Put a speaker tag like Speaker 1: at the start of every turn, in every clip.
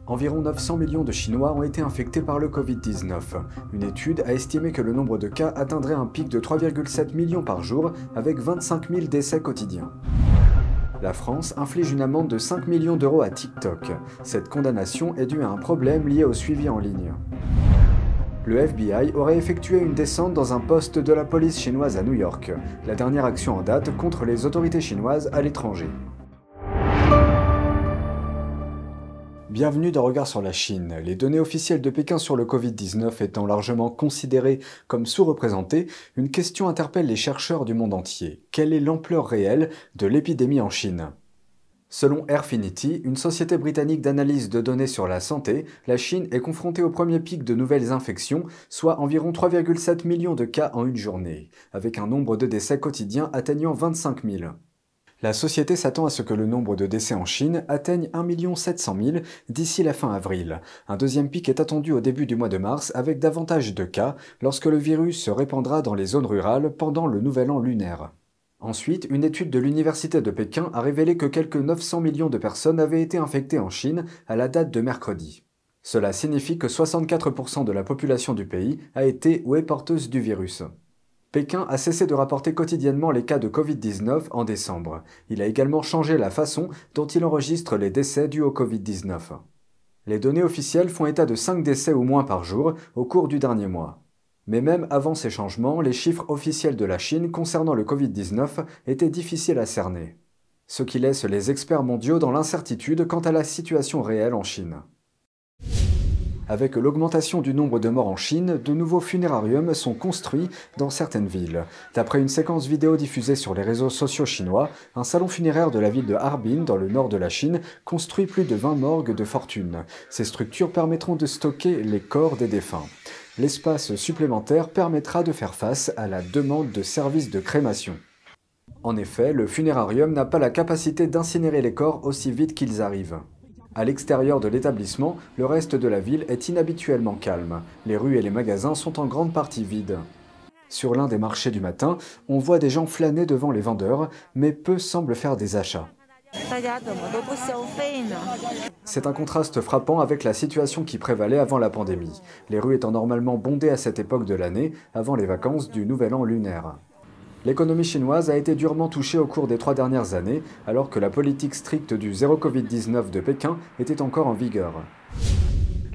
Speaker 1: Environ 900 millions de Chinois ont été infectés par le Covid-19. Une étude a estimé que le nombre de cas atteindrait un pic de 3,7 millions par jour, avec 25 000 décès quotidiens. La France inflige une amende de 5 millions d'euros à TikTok. Cette condamnation est due à un problème lié au suivi en ligne. Le FBI aurait effectué une descente dans un poste de la police chinoise à New York, la dernière action en date contre les autorités chinoises à l'étranger. Bienvenue dans Regard sur la Chine. Les données officielles de Pékin sur le Covid-19 étant largement considérées comme sous-représentées, une question interpelle les chercheurs du monde entier. Quelle est l'ampleur réelle de l'épidémie en Chine ? Selon Airfinity, une société britannique d'analyse de données sur la santé, la Chine est confrontée au premier pic de nouvelles infections, soit environ 3,7 millions de cas en une journée, avec un nombre de décès quotidiens atteignant 25 000. La société s'attend à ce que le nombre de décès en Chine atteigne 1 700 000 d'ici la fin avril. Un deuxième pic est attendu au début du mois de mars avec davantage de cas lorsque le virus se répandra dans les zones rurales pendant le nouvel an lunaire. Ensuite, une étude de l'université de Pékin a révélé que quelques 900 millions de personnes avaient été infectées en Chine à la date de mercredi. Cela signifie que 64% de la population du pays a été ou est porteuse du virus. Pékin a cessé de rapporter quotidiennement les cas de Covid-19 en décembre. Il a également changé la façon dont il enregistre les décès dus au Covid-19. Les données officielles font état de 5 décès ou moins par jour au cours du dernier mois. Mais même avant ces changements, les chiffres officiels de la Chine concernant le Covid-19 étaient difficiles à cerner. Ce qui laisse les experts mondiaux dans l'incertitude quant à la situation réelle en Chine. Avec l'augmentation du nombre de morts en Chine, de nouveaux funérariums sont construits dans certaines villes. D'après une séquence vidéo diffusée sur les réseaux sociaux chinois, un salon funéraire de la ville de Harbin, dans le nord de la Chine, construit plus de 20 morgues de fortune. Ces structures permettront de stocker les corps des défunts. L'espace supplémentaire permettra de faire face à la demande de services de crémation. En effet, le funérarium n'a pas la capacité d'incinérer les corps aussi vite qu'ils arrivent. À l'extérieur de l'établissement, le reste de la ville est inhabituellement calme. Les rues et les magasins sont en grande partie vides. Sur l'un des marchés du matin, on voit des gens flâner devant les vendeurs, mais peu semblent faire des achats. C'est un contraste frappant avec la situation qui prévalait avant la pandémie, les rues étant normalement bondées à cette époque de l'année, avant les vacances du Nouvel An lunaire. L'économie chinoise a été durement touchée au cours des 3 dernières années, alors que la politique stricte du zéro Covid-19 de Pékin était encore en vigueur.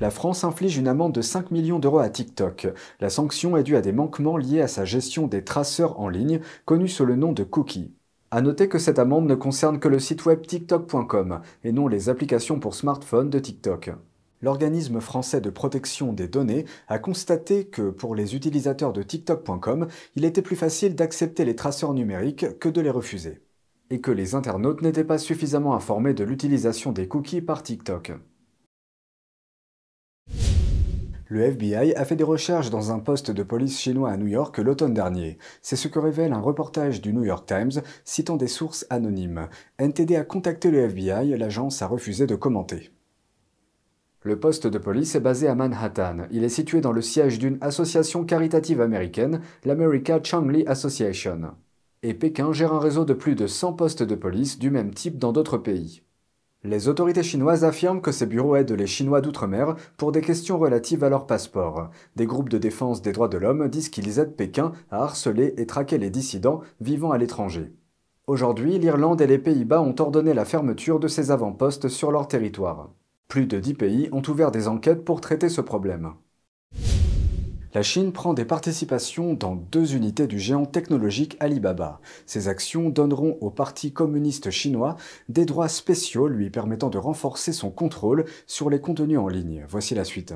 Speaker 1: La France inflige une amende de 5 millions d'euros à TikTok. La sanction est due à des manquements liés à sa gestion des traceurs en ligne, connus sous le nom de cookies. À noter que cette amende ne concerne que le site web tiktok.com et non les applications pour smartphone de TikTok. L'organisme français de protection des données a constaté que pour les utilisateurs de TikTok.com, il était plus facile d'accepter les traceurs numériques que de les refuser, et que les internautes n'étaient pas suffisamment informés de l'utilisation des cookies par TikTok. Le FBI a fait des recherches dans un poste de police chinois à New York l'automne dernier. C'est ce que révèle un reportage du New York Times citant des sources anonymes. NTD a contacté le FBI, l'agence a refusé de commenter. Le poste de police est basé à Manhattan. Il est situé dans le siège d'une association caritative américaine, l'America Changli Association. Et Pékin gère un réseau de plus de 100 postes de police du même type dans d'autres pays. Les autorités chinoises affirment que ces bureaux aident les Chinois d'outre-mer pour des questions relatives à leur passeport. Des groupes de défense des droits de l'homme disent qu'ils aident Pékin à harceler et traquer les dissidents vivant à l'étranger. Aujourd'hui, l'Irlande et les Pays-Bas ont ordonné la fermeture de ces avant-postes sur leur territoire. Plus de 10 pays ont ouvert des enquêtes pour traiter ce problème. La Chine prend des participations dans 2 unités du géant technologique Alibaba. Ces actions donneront au Parti communiste chinois des droits spéciaux lui permettant de renforcer son contrôle sur les contenus en ligne. Voici la suite.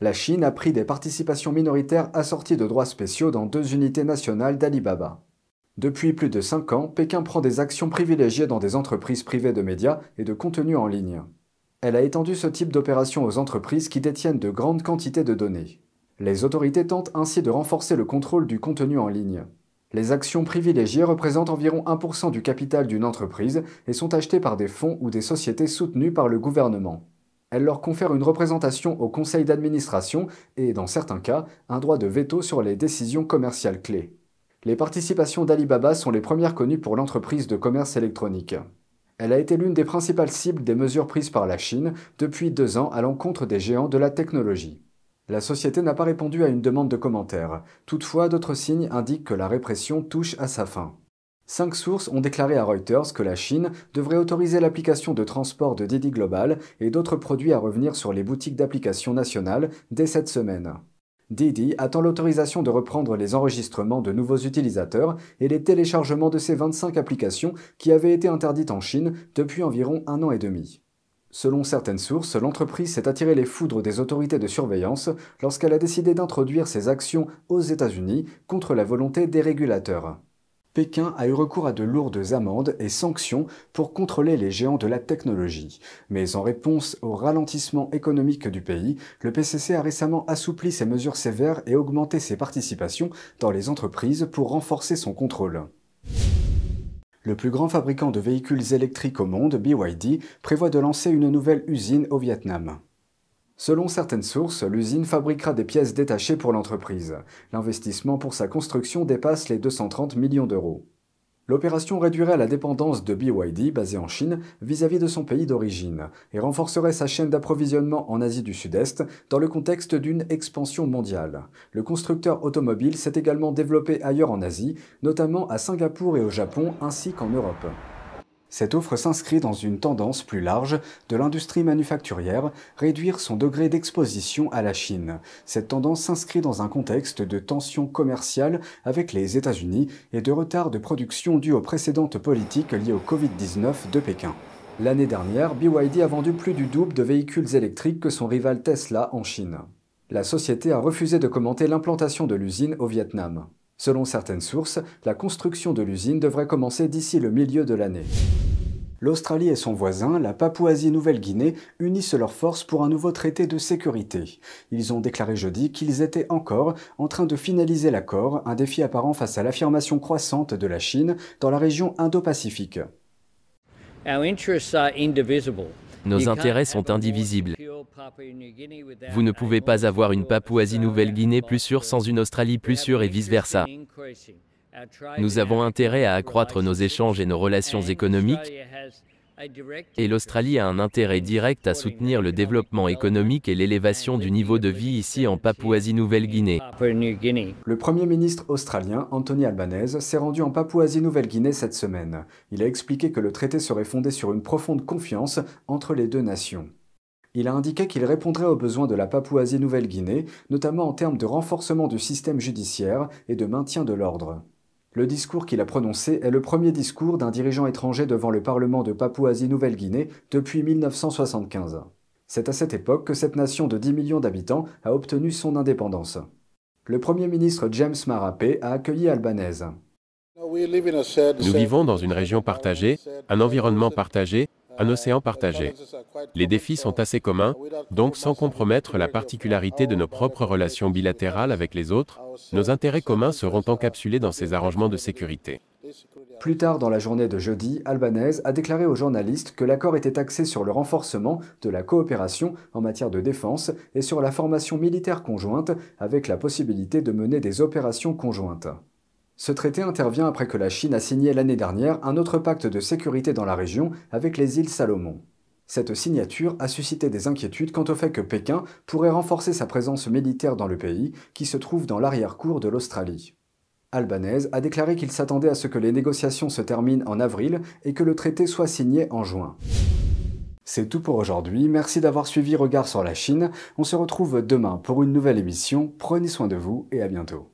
Speaker 1: La Chine a pris des participations minoritaires assorties de droits spéciaux dans 2 unités nationales d'Alibaba. Depuis plus de 5 ans, Pékin prend des actions privilégiées dans des entreprises privées de médias et de contenus en ligne. Elle a étendu ce type d'opération aux entreprises qui détiennent de grandes quantités de données. Les autorités tentent ainsi de renforcer le contrôle du contenu en ligne. Les actions privilégiées représentent environ 1% du capital d'une entreprise et sont achetées par des fonds ou des sociétés soutenues par le gouvernement. Elles leur confèrent une représentation au conseil d'administration et, dans certains cas, un droit de veto sur les décisions commerciales clés. Les participations d'Alibaba sont les premières connues pour l'entreprise de commerce électronique. Elle a été l'une des principales cibles des mesures prises par la Chine depuis 2 ans à l'encontre des géants de la technologie. La société n'a pas répondu à une demande de commentaires. Toutefois, d'autres signes indiquent que la répression touche à sa fin. 5 sources ont déclaré à Reuters que la Chine devrait autoriser l'application de transport de Didi Global et d'autres produits à revenir sur les boutiques d'applications nationales dès cette semaine. Didi attend l'autorisation de reprendre les enregistrements de nouveaux utilisateurs et les téléchargements de ces 25 applications qui avaient été interdites en Chine depuis environ 1 an et demi. Selon certaines sources, l'entreprise s'est attiré les foudres des autorités de surveillance lorsqu'elle a décidé d'introduire ses actions aux États-Unis contre la volonté des régulateurs. Pékin a eu recours à de lourdes amendes et sanctions pour contrôler les géants de la technologie. Mais en réponse au ralentissement économique du pays, le PCC a récemment assoupli ses mesures sévères et augmenté ses participations dans les entreprises pour renforcer son contrôle. Le plus grand fabricant de véhicules électriques au monde, BYD, prévoit de lancer une nouvelle usine au Vietnam. Selon certaines sources, l'usine fabriquera des pièces détachées pour l'entreprise. L'investissement pour sa construction dépasse les 230 millions d'euros. L'opération réduirait la dépendance de BYD, basée en Chine, vis-à-vis de son pays d'origine, et renforcerait sa chaîne d'approvisionnement en Asie du Sud-Est dans le contexte d'une expansion mondiale. Le constructeur automobile s'est également développé ailleurs en Asie, notamment à Singapour et au Japon, ainsi qu'en Europe. Cette offre s'inscrit dans une tendance plus large de l'industrie manufacturière, réduire son degré d'exposition à la Chine. Cette tendance s'inscrit dans un contexte de tensions commerciales avec les États-Unis et de retard de production dû aux précédentes politiques liées au Covid-19 de Pékin. L'année dernière, BYD a vendu plus du double de véhicules électriques que son rival Tesla en Chine. La société a refusé de commenter l'implantation de l'usine au Vietnam. Selon certaines sources, la construction de l'usine devrait commencer d'ici le milieu de l'année. L'Australie et son voisin, la Papouasie-Nouvelle-Guinée, unissent leurs forces pour un nouveau traité de sécurité. Ils ont déclaré jeudi qu'ils étaient encore en train de finaliser l'accord, un défi apparent face à l'affirmation croissante de la Chine dans la région Indo-Pacifique.
Speaker 2: Nos intérêts sont indivisibles. Vous ne pouvez pas avoir une Papouasie-Nouvelle-Guinée plus sûre sans une Australie plus sûre et vice-versa. Nous avons intérêt à accroître nos échanges et nos relations économiques, et l'Australie a un intérêt direct à soutenir le développement économique et l'élévation du niveau de vie ici en Papouasie-Nouvelle-Guinée.
Speaker 1: Le Premier ministre australien, Anthony Albanese, s'est rendu en Papouasie-Nouvelle-Guinée cette semaine. Il a expliqué que le traité serait fondé sur une profonde confiance entre les deux nations. Il a indiqué qu'il répondrait aux besoins de la Papouasie-Nouvelle-Guinée, notamment en termes de renforcement du système judiciaire et de maintien de l'ordre. Le discours qu'il a prononcé est le premier discours d'un dirigeant étranger devant le Parlement de Papouasie-Nouvelle-Guinée depuis 1975. C'est à cette époque que cette nation de 10 millions d'habitants a obtenu son indépendance. Le Premier ministre James Marape a accueilli Albanese.
Speaker 3: Nous vivons dans une région partagée, un environnement partagé, un océan partagé. Les défis sont assez communs, donc sans compromettre la particularité de nos propres relations bilatérales avec les autres, nos intérêts communs seront encapsulés dans ces arrangements de sécurité.
Speaker 1: Plus tard dans la journée de jeudi, Albanese a déclaré aux journalistes que l'accord était axé sur le renforcement de la coopération en matière de défense et sur la formation militaire conjointe avec la possibilité de mener des opérations conjointes. Ce traité intervient après que la Chine a signé l'année dernière un autre pacte de sécurité dans la région avec les îles Salomon. Cette signature a suscité des inquiétudes quant au fait que Pékin pourrait renforcer sa présence militaire dans le pays, qui se trouve dans l'arrière-cour de l'Australie. Albanese a déclaré qu'il s'attendait à ce que les négociations se terminent en avril et que le traité soit signé en juin. C'est tout pour aujourd'hui, merci d'avoir suivi Regard sur la Chine. On se retrouve demain pour une nouvelle émission, prenez soin de vous et à bientôt.